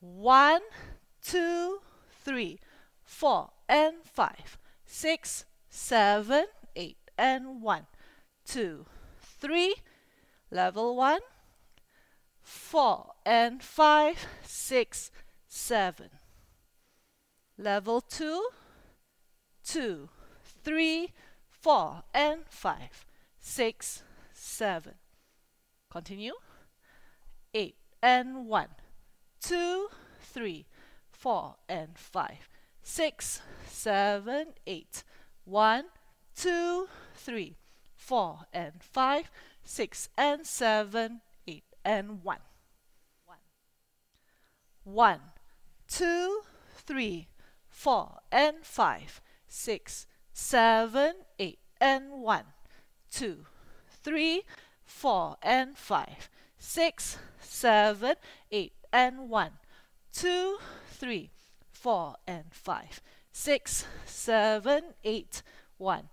One, two, three, 4 and 5, 6, 7, 8 and 1, 2, 3, level 1, 4 and 5, 6, 7, level 2, 2, 3, 4 and 5, 6, 7. Continue. 8 and 1, 2, 3, 4 and 5, 6, 7, 8. 1, 2, 3, 4 and 5, 6 and 7, 8 and 1. 1, 2, 3, 4 and 5, 6, 7, 8 and 1, 2, 3, 4 and 5, 6, 7, 8 and 1, 2, 3, 4 and 5, 6, 7, 8, 1,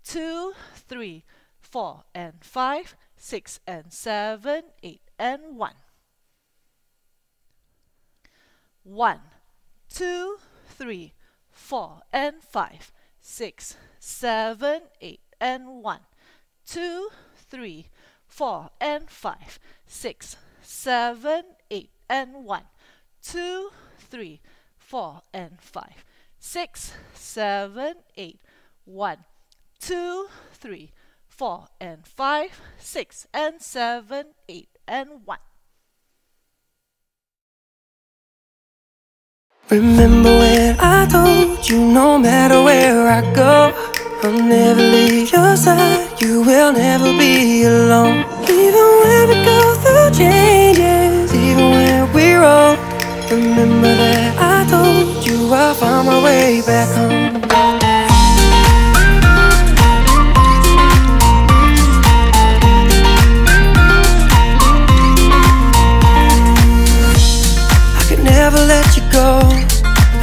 2, 3, 4 and 5, 6 and 7, 8 and 1. 1, 2, 3, 4 and 5, 6, 7, 8 and 1, 2, 3, 4 and 5, 6, 7, 8 and 1, 2, 3, 4 and 5, 6, 7, 8, 1, 2, 3, 4 and 5, 6 and 7, 8 and 1. Remember when I told you no matter where I go, I'll never leave your side, you will never be alone. Even when we go through changes, even when we're old, remember that I told you I'll find my way back home. I could never let you go,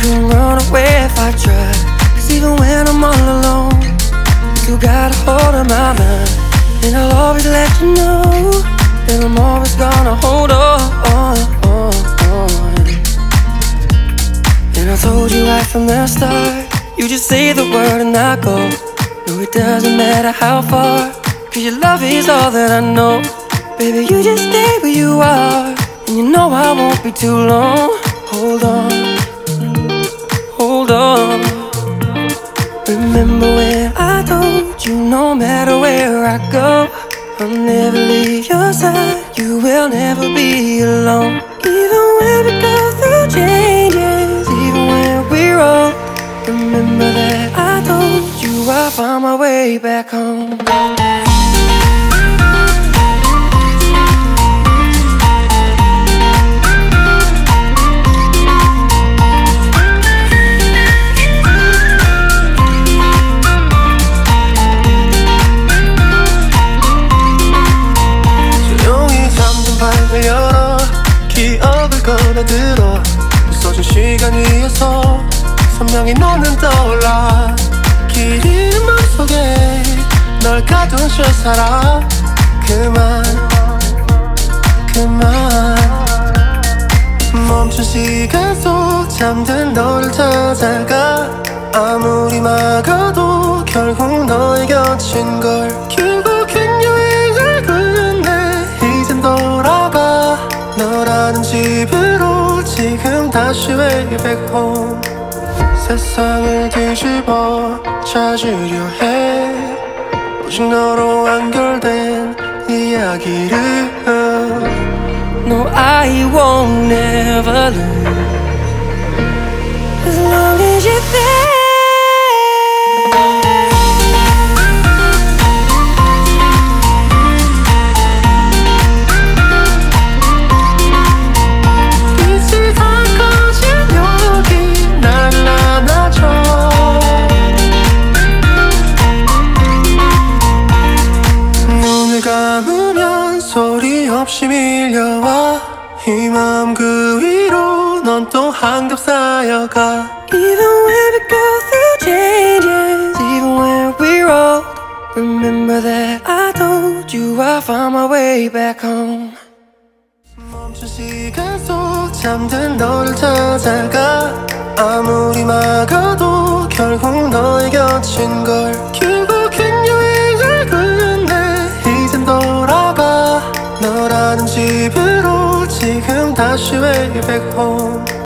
couldn't run away if I tried. Cause even when I'm all alone, you still got a hold of my mind. And I'll always let you know that I'm always gonna hold on. And I told you right from the start, you just say the word and I go. No, it doesn't matter how far, cause your love is all that I know. Baby, you just stay where you are, and you know I won't be too long. Hold on, hold on. Remember when I told you no matter where I go, I'll never leave your side, you will never be alone. Even when we go through changes, even when we're old, remember that I told you I'll find my way back home. 열어 기억을 걸어들어 부서진 시간 위에서 선명히 너는 떠올라 길 잃은 맘속에 널 가둔 채 살아 그만 멈춘 시간 속 잠든 너를 찾아가 아무리 막아도 결국 너의 곁인 걸 결국엔 여행을 끝내 이젠 돌아가 너라는 집으로 지금 다시 way back home 세상을 뒤집어 찾으려 해 오직 너로 완결된 이야기를 No, I won't never lose as long as you're there. 그 위로 넌 또 한겹 쌓여가. Even when we go through changes, even when we're old, remember that I told you I found my way back home. 멈춘 시간 속 잠든 너를 찾아가. 아무리 막아도 결국 너의 곁인 걸. 결국엔 여행을 끝내 이젠 돌아가. 너라는 집으로 지금 다시 way back home.